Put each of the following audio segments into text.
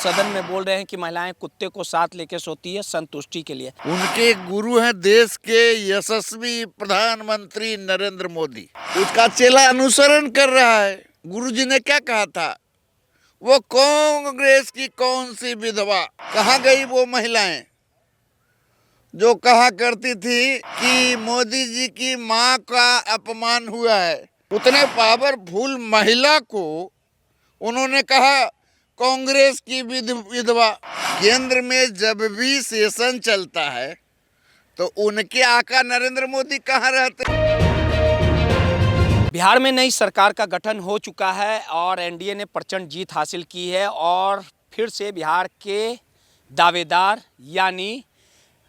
सदन में बोल रहे हैं कि महिलाएं कुत्ते को साथ लेके सोती है संतुष्टि के लिए। उनके गुरु हैं देश के यशस्वी प्रधानमंत्री नरेंद्र मोदी। उसका चेला अनुसरण कर रहा है। गुरुजी ने क्या कहा था? वो कांग्रेस की कौन सी विधवा, कहाँ गई वो महिलाएं जो कहा करती थी कि मोदी जी की माँ का अपमान हुआ है। उतने पावरफुल महिला को उन्होंने कहा कांग्रेस की विधवा। केंद्र में जब भी सेशन चलता है तो उनके आका नरेंद्र मोदी कहाँ रहते? बिहार में नई सरकार का गठन हो चुका है और एनडीए ने प्रचंड जीत हासिल की है और फिर से बिहार के दावेदार यानी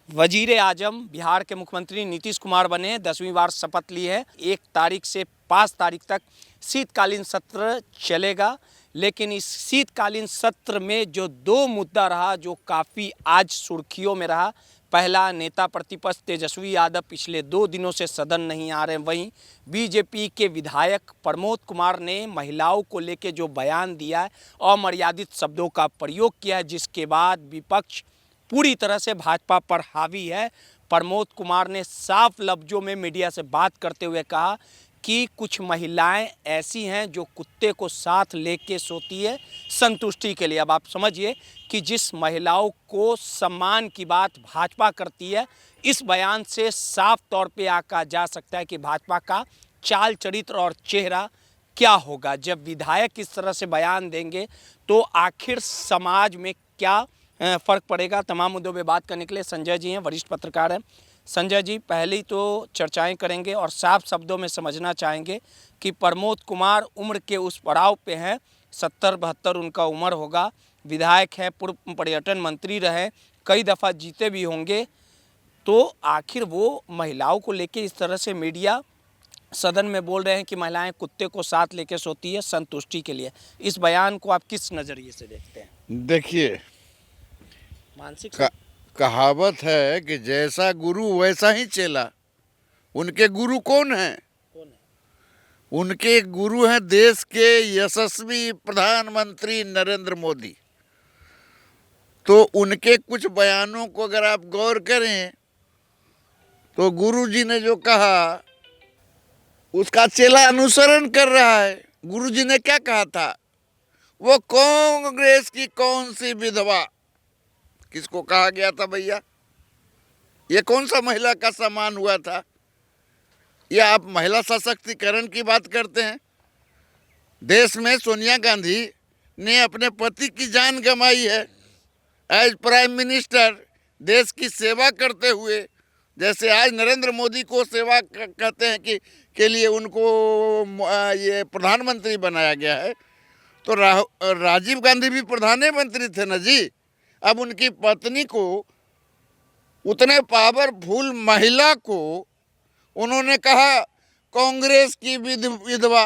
वजीर आजम बिहार के मुख्यमंत्री नीतीश कुमार बने। 10वीं बार शपथ ली है। 1 तारीख से 5 तारीख तक शीतकालीन सत्र चलेगा, लेकिन इस शीतकालीन सत्र में जो 2 मुद्दा रहा जो काफ़ी आज सुर्खियों में रहा। पहला, नेता प्रतिपक्ष तेजस्वी यादव पिछले 2 दिनों से सदन नहीं आ रहे। वहीं बीजेपी के विधायक प्रमोद कुमार ने महिलाओं को लेकर जो बयान दिया है, अमर्यादित शब्दों का प्रयोग किया है, जिसके बाद विपक्ष पूरी तरह से भाजपा पर हावी है। प्रमोद कुमार ने साफ लफ्जों में मीडिया से बात करते हुए कहा कि कुछ महिलाएं ऐसी हैं जो कुत्ते को साथ लेके सोती है संतुष्टि के लिए। अब आप समझिए कि जिस महिलाओं को सम्मान की बात भाजपा करती है, इस बयान से साफ तौर पे आका जा सकता है कि भाजपा का चाल चरित्र और चेहरा क्या होगा। जब विधायक इस तरह से बयान देंगे तो आखिर समाज में क्या फ़र्क पड़ेगा। तमाम मुद्दों पे बात करने के लिए संजय जी हैं, वरिष्ठ पत्रकार हैं। संजय जी, पहले तो चर्चाएं करेंगे और साफ शब्दों में समझना चाहेंगे कि प्रमोद कुमार उम्र के उस पड़ाव पे हैं, 70-72 उनका उम्र होगा, विधायक हैं, पूर्व पर्यटन मंत्री रहे, कई दफ़ा जीते भी होंगे, तो आखिर वो महिलाओं को लेके इस तरह से मीडिया सदन में बोल रहे हैं कि महिलाएं कुत्ते को साथ लेके सोती है संतुष्टि के लिए। इस बयान को आप किस नज़रिए से देखते हैं? देखिए, मानसिक कहावत है कि जैसा गुरु वैसा ही चेला। उनके गुरु कौन है? उनके गुरु हैं देश के यशस्वी प्रधानमंत्री नरेंद्र मोदी। तो उनके कुछ बयानों को अगर आप गौर करें तो गुरुजी ने जो कहा उसका चेला अनुसरण कर रहा है। गुरुजी ने क्या कहा था? वो कांग्रेस की कौन सी विधवा, किसको कहा गया था भैया? ये कौन सा महिला का सम्मान हुआ था? या आप महिला सशक्तिकरण की बात करते हैं? देश में सोनिया गांधी ने अपने पति की जान गंवाई है एज प्राइम मिनिस्टर, देश की सेवा करते हुए। जैसे आज नरेंद्र मोदी को सेवा कहते हैं कि के लिए उनको ये प्रधानमंत्री बनाया गया है, तो राजीव गांधी भी प्रधानमंत्री थे ना जी। अब उनकी पत्नी को, उतने पावरफुल महिला को उन्होंने कहा कांग्रेस की विधवा।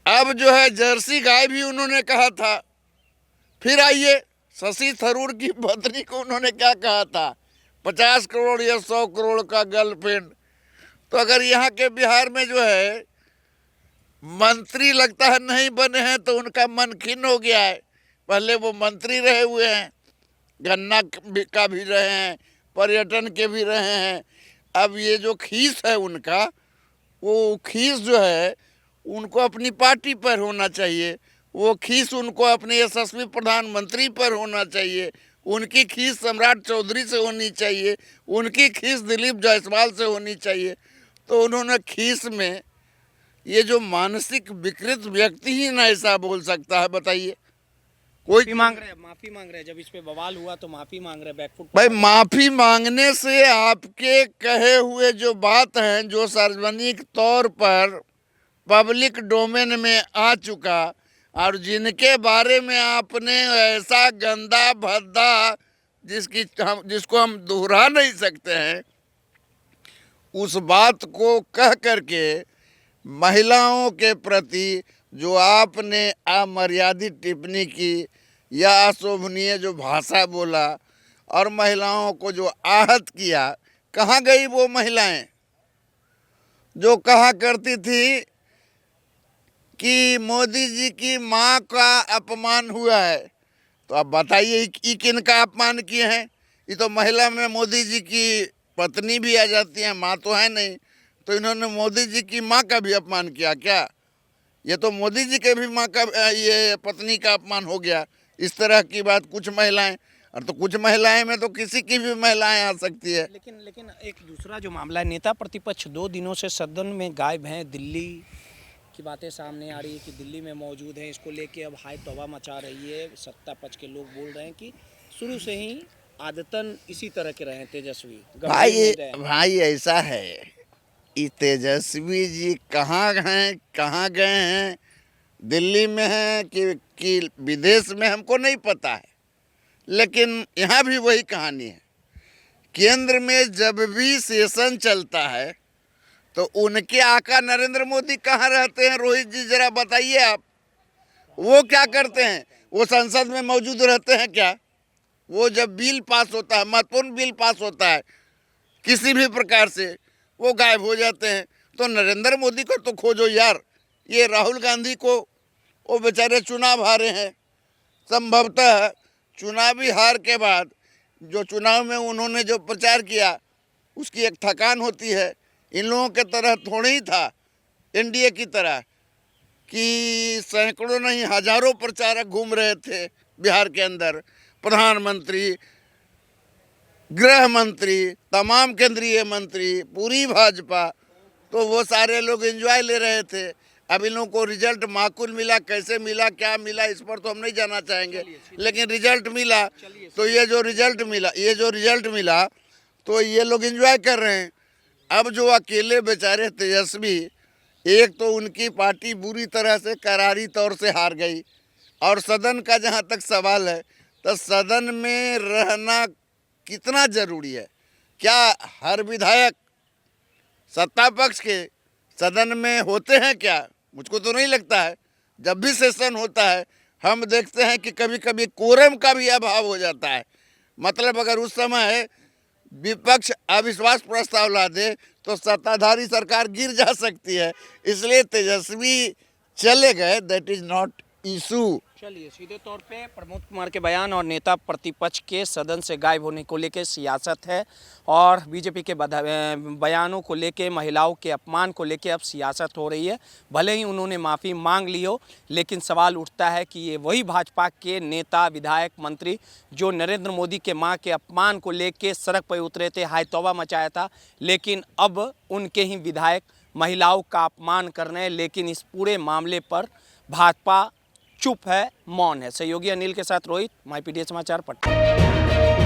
अब जो है जर्सी गाय भी उन्होंने कहा था। फिर आइए, शशि थरूर की पत्नी को उन्होंने क्या कहा था? 50 करोड़ या 100 करोड़ का गर्लफ्रेंड। तो अगर यहाँ के बिहार में जो है मंत्री लगता है नहीं बने हैं तो उनका मन खिन्न हो गया है। पहले वो मंत्री रहे हुए हैं, गन्ना का भी रहे हैं, पर्यटन के भी रहे हैं। अब ये जो खीस है उनका, वो खीस जो है उनको अपनी पार्टी पर होना चाहिए। वो खीस उनको अपने यशस्वी प्रधानमंत्री पर होना चाहिए। उनकी खीस सम्राट चौधरी से होनी चाहिए। उनकी खीस दिलीप जायसवाल से होनी चाहिए। तो उन्होंने खीस में, ये जो मानसिक विकृत व्यक्ति ही ना ऐसा बोल सकता है, बताइए। कोई माफी मांग रहे जब इस पे बवाल हुआ तो माफी मांग रहे बैकफुट। भाई, माफी मांगने से आपके कहे हुए जो बात हैं, जो सार्वजनिक तौर पर पब्लिक डोमेन में आ चुका और जिनके बारे में आपने ऐसा गंदा भद्दा जिसको हम दोहरा नहीं सकते हैं, उस बात को कह करके महिलाओं के प्रति जो आपने अमर्यादित टिप्पणी की या अशोभनीय जो भाषा बोला और महिलाओं को जो आहत किया, कहाँ गई वो महिलाएं जो कहा करती थी कि मोदी जी की माँ का अपमान हुआ है, तो आप बताइए ये किन का अपमान किए हैं? ये तो महिला में मोदी जी की पत्नी भी आ जाती है, माँ तो है नहीं, तो इन्होंने मोदी जी की माँ का भी अपमान किया क्या? ये तो मोदी जी के भी माँ का ये पत्नी का अपमान हो गया। इस तरह की बात कुछ महिलाएं, और तो कुछ महिलाएं में तो किसी की भी महिलाएं आ सकती है। लेकिन एक दूसरा जो मामला है, नेता प्रतिपक्ष 2 दिनों से सदन में गायब हैं। दिल्ली की बातें सामने आ रही है कि दिल्ली में मौजूद हैं, इसको लेके अब हाई तौबा मचा रही है। सत्ता पक्ष के लोग बोल रहे हैं कि शुरू से ही आदतन इसी तरह के रहे हैं तेजस्वी। भाई ऐसा है, ये तेजस्वी जी कहाँ हैं, कहाँ गए हैं, दिल्ली में हैं कि विदेश में, हमको नहीं पता है। लेकिन यहाँ भी वही कहानी है। केंद्र में जब भी सेशन चलता है तो उनके आका नरेंद्र मोदी कहाँ रहते हैं? रोहित जी जरा बताइए आप, वो क्या करते हैं? वो संसद में मौजूद रहते हैं क्या? वो जब बिल पास होता है, महत्वपूर्ण बिल पास होता है किसी भी प्रकार से, वो गायब हो जाते हैं। तो नरेंद्र मोदी को तो खोजो यार। ये राहुल गांधी को, वो बेचारे चुनाव हारे हैं। संभवतः चुनावी हार के बाद जो चुनाव में उन्होंने जो प्रचार किया उसकी एक थकान होती है। इन लोगों के तरह थोड़ी ही था, एनडीए की तरह, कि सैकड़ों नहीं हजारों प्रचारक घूम रहे थे बिहार के अंदर। प्रधानमंत्री, गृह मंत्री, तमाम केंद्रीय मंत्री, पूरी भाजपा, तो वो सारे लोग एंजॉय ले रहे थे। अब इन लोगों को रिजल्ट माकूल मिला, कैसे मिला, क्या मिला, इस पर तो हम नहीं जाना चाहेंगे, लेकिन रिजल्ट मिला। तो ये जो रिजल्ट मिला तो ये लोग एंजॉय कर रहे हैं। अब जो अकेले बेचारे तेजस्वी, एक तो उनकी पार्टी बुरी तरह से करारी तौर से हार गई, और सदन का जहाँ तक सवाल है, तो सदन में रहना कितना जरूरी है? क्या हर विधायक सत्ता पक्ष के सदन में होते हैं क्या? मुझको तो नहीं लगता है। जब भी सेशन होता है हम देखते हैं कि कभी कभी कोरम का भी अभाव हो जाता है। मतलब अगर उस समय विपक्ष अविश्वास प्रस्ताव ला दे तो सत्ताधारी सरकार गिर जा सकती है। इसलिए तेजस्वी चले गए, दैट इज नॉट इशू। चलिए, सीधे तौर पे प्रमोद कुमार के बयान और नेता प्रतिपक्ष के सदन से गायब होने को लेकर सियासत है, और बीजेपी के बयानों को लेकर, महिलाओं के अपमान को लेकर अब सियासत हो रही है। भले ही उन्होंने माफ़ी मांग ली हो, लेकिन सवाल उठता है कि ये वही भाजपा के नेता, विधायक, मंत्री जो नरेंद्र मोदी के मां के अपमान को लेकर सड़क पर उतरे थे, हाय तौबा मचाया था, लेकिन अब उनके ही विधायक महिलाओं का अपमान कर रहे हैं। लेकिन इस पूरे मामले पर भाजपा चुप है, मौन है। सहयोगी अनिल के साथ रोहित, माईपीडीएस समाचार, पटना।